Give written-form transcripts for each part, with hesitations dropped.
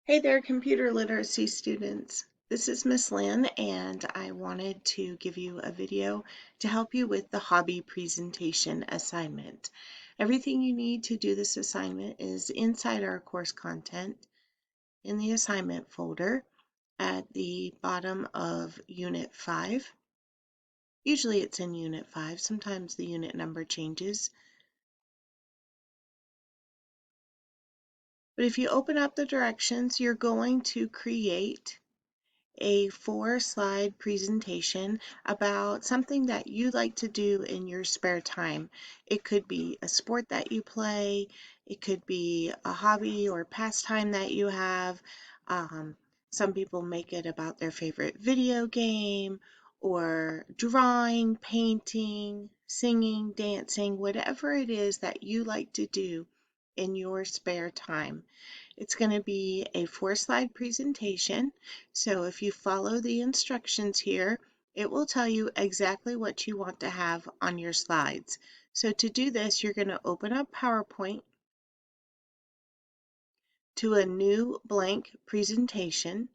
Hey there, computer literacy students. This is Miss Lynn, and I wanted to give you a video to help you with the hobby presentation assignment. Everything you need to do this assignment is inside our course content in the assignment folder at the bottom of Unit 5. Usually it's in Unit 5, sometimes the unit number changes. But if you open up the directions, you're going to create a 4-slide presentation about something that you like to do in your spare time. It could be a sport that you play, it could be a hobby or pastime that you have. Um, some people make it about their favorite video game or drawing, painting, singing, dancing, whatever it is that you like to do in your spare time. It's going to be a 4-slide presentation, so if you follow the instructions here, it will tell you exactly what you want to have on your slides. So to do this, you're going to open up PowerPoint to a new blank presentation,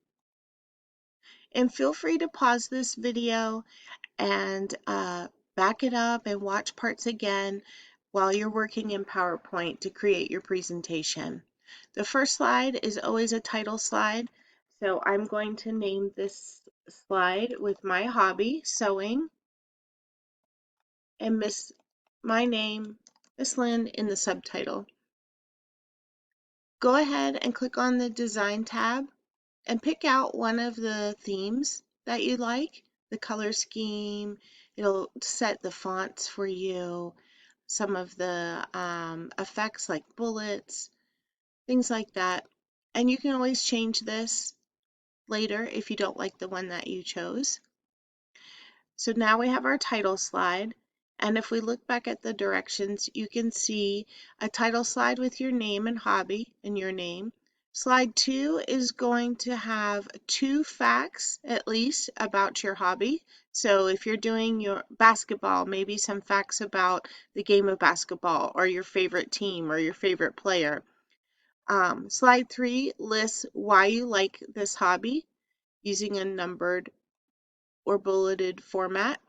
and feel free to pause this video and back it up and watch parts again while you're working in PowerPoint to create your presentation. The first slide is always a title slide, so I'm going to name this slide with my hobby, sewing, and my name, Miss Lynn, in the subtitle. Go ahead and click on the Design tab and pick out one of the themes that you like, the color scheme. It'll set the fonts for you, some of the effects like bullets, things like that. And you can always change this later if you don't like the one that you chose. So now we have our title slide. And if we look back at the directions, you can see a title slide with your name and hobby and your name. Slide 2 is going to have 2 facts at least about your hobby. So if you're doing your basketball, maybe some facts about the game of basketball or your favorite team or your favorite player. Slide 3 lists why you like this hobby using a numbered or bulleted format.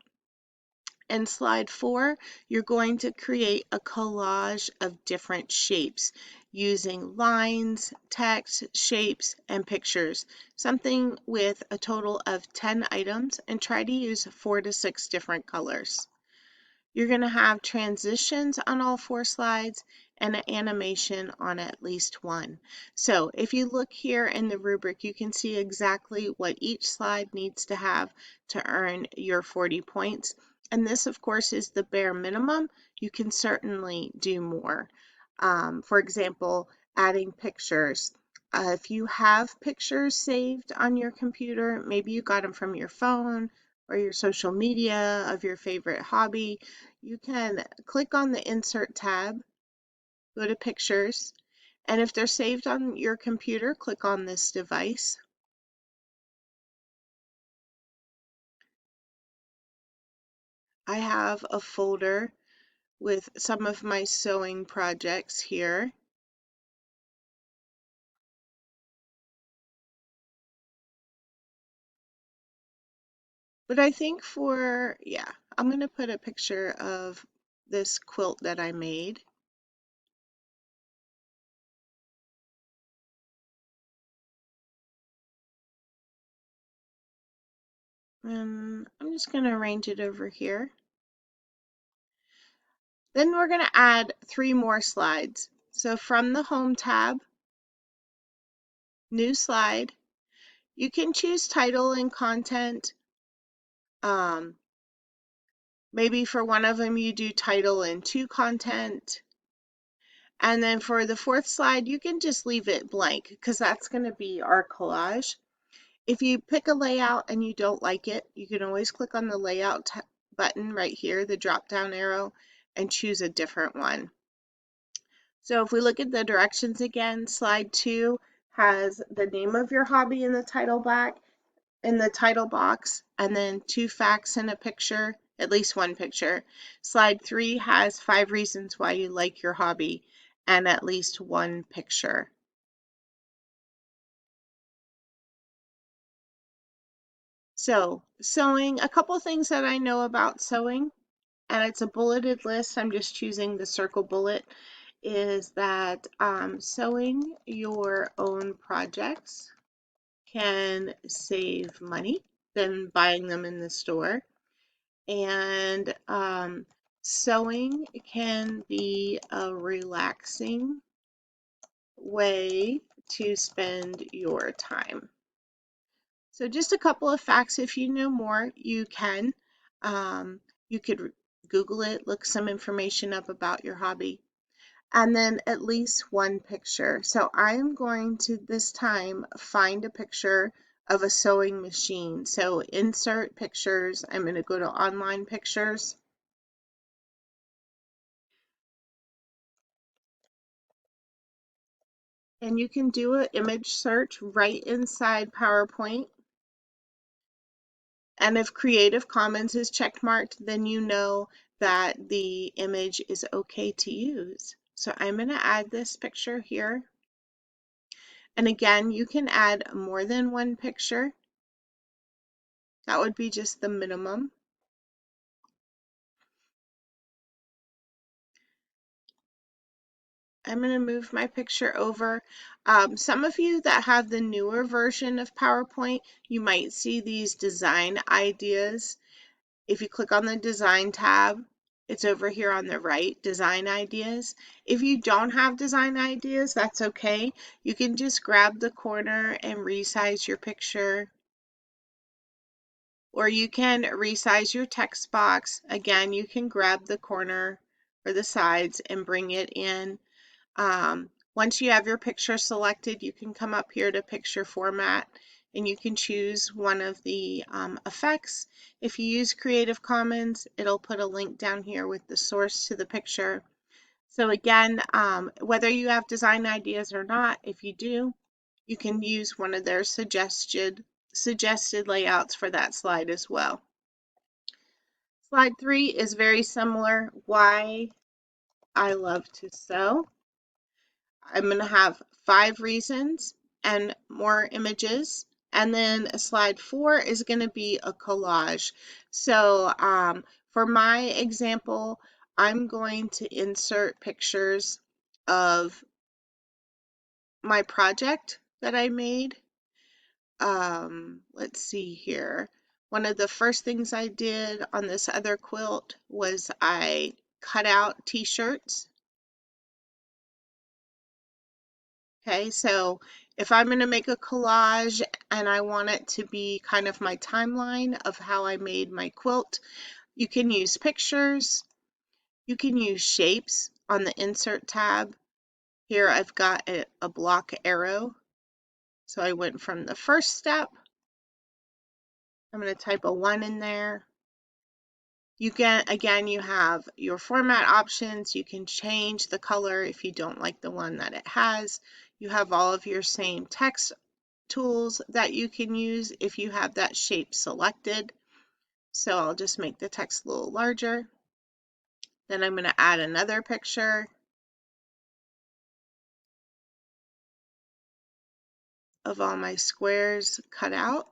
And slide 4, you're going to create a collage of different shapes using lines, text, shapes, and pictures. Something with a total of 10 items, and try to use 4 to 6 different colors. You're going to have transitions on all 4 slides and an animation on at least one. So if you look here in the rubric, you can see exactly what each slide needs to have to earn your 40 points. And this, of course, is the bare minimum. You can certainly do more. For example, adding pictures. If you have pictures saved on your computer, maybe you got them from your phone or your social media of your favorite hobby, you can click on the Insert tab, go to Pictures, and if they're saved on your computer, click on this device. I have a folder with some of my sewing projects here. But I think I'm going to put a picture of this quilt that I made. And I'm just going to arrange it over here. Then we're going to add 3 more slides. So from the Home tab, New Slide, you can choose title and content. Maybe for one of them you do title and 2 content. And then for the 4th slide, you can just leave it blank because that's going to be our collage. If you pick a layout and you don't like it, you can always click on the layout button right here, the drop down arrow, and choose a different one. So if we look at the directions again, slide 2 has the name of your hobby in the title box, and then 2 facts and a picture, at least one picture. Slide 3 has 5 reasons why you like your hobby and at least one picture. So sewing, a couple things that I know about sewing, and it's a bulleted list, I'm just choosing the circle bullet, is that sewing your own projects can save money than buying them in the store. And sewing can be a relaxing way to spend your time. So just a couple of facts. If you know more, you can. You could Google it, look some information up about your hobby, and then at least one picture. So I am going to this time find a picture of a sewing machine. So insert pictures. I'm going to go to online pictures. And you can do an image search right inside PowerPoint. And if Creative Commons is checkmarked, then you know that the image is okay to use. So I'm going to add this picture here. And again, you can add more than one picture. That would be just the minimum. I'm going to move my picture over. Some of you that have the newer version of PowerPoint, you might see these design ideas. If you click on the design tab, it's over here on the right, design ideas. If you don't have design ideas, that's okay. You can just grab the corner and resize your picture. Or you can resize your text box. Again, you can grab the corner or the sides and bring it in. Once you have your picture selected, you can come up here to picture format and you can choose one of the effects. If you use Creative Commons, it'll put a link down here with the source to the picture. So again, whether you have design ideas or not, if you do, you can use one of their suggested layouts for that slide as well. Slide 3 is very similar. Why I love to sew. I'm going to have 5 reasons and more images. And then slide 4 is going to be a collage. So for my example, I'm going to insert pictures of my project that I made. Let's see here. One of the first things I did on this other quilt was I cut out t-shirts. Okay, so if I'm going to make a collage and I want it to be kind of my timeline of how I made my quilt, you can use pictures, you can use shapes on the insert tab. Here I've got a block arrow. So I went from the first step. I'm going to type a 1 in there. You can, again, you have your format options. You can change the color if you don't like the one that it has. You have all of your same text tools that you can use if you have that shape selected. So I'll just make the text a little larger. Then I'm going to add another picture of all my squares cut out.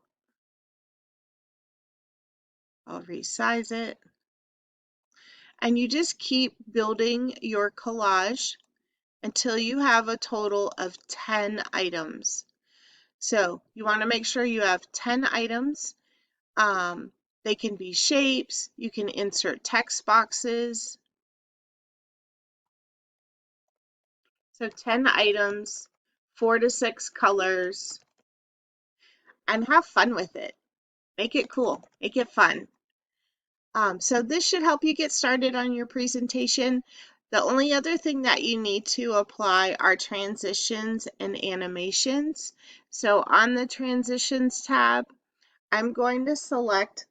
I'll resize it. And you just keep building your collage until you have a total of 10 items. So you want to make sure you have 10 items. They can be shapes. You can insert text boxes. So 10 items, 4 to 6 colors, and have fun with it. Make it cool. Make it fun. So this should help you get started on your presentation. The only other thing that you need to apply are transitions and animations. So on the transitions tab, I'm going to select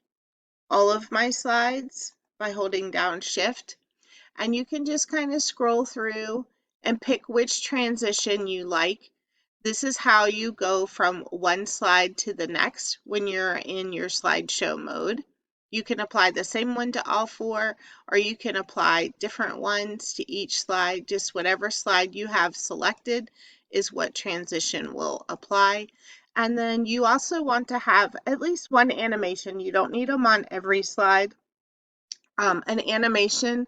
all of my slides by holding down Shift, and you can just kind of scroll through and pick which transition you like. This is how you go from one slide to the next when you're in your slideshow mode. You can apply the same one to all 4, or you can apply different ones to each slide. Just whatever slide you have selected is what transition will apply. And then you also want to have at least one animation. You don't need them on every slide. An animation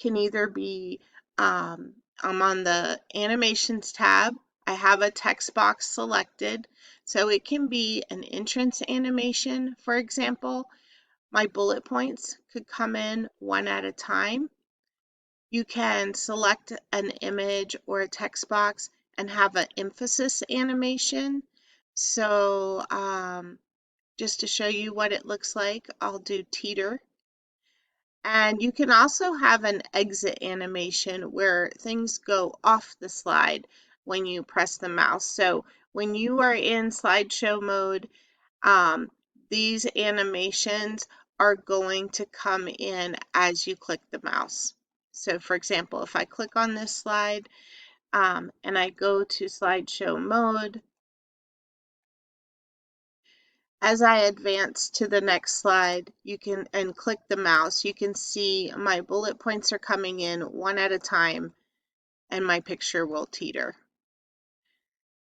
can either be, I'm on the animations tab. I have a text box selected. So it can be an entrance animation, for example. My bullet points could come in one at a time. You can select an image or a text box and have an emphasis animation. So just to show you what it looks like, I'll do teeter. And you can also have an exit animation where things go off the slide when you press the mouse. So when you are in slideshow mode, um, these animations are going to come in as you click the mouse. So for example, if I click on this slide and I go to slideshow mode, as I advance to the next slide, you can and click the mouse, you can see my bullet points are coming in one at a time and my picture will teeter.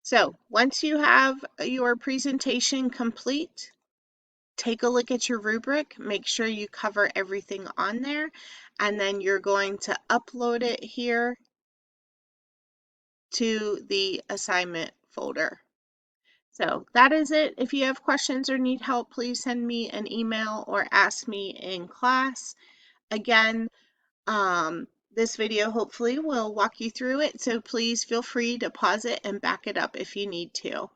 So once you have your presentation complete, take a look at your rubric, make sure you cover everything on there, and then you're going to upload it here to the assignment folder. So that is it. If you have questions or need help, please send me an email or ask me in class. Again, this video hopefully will walk you through it, so please feel free to pause it and back it up if you need to.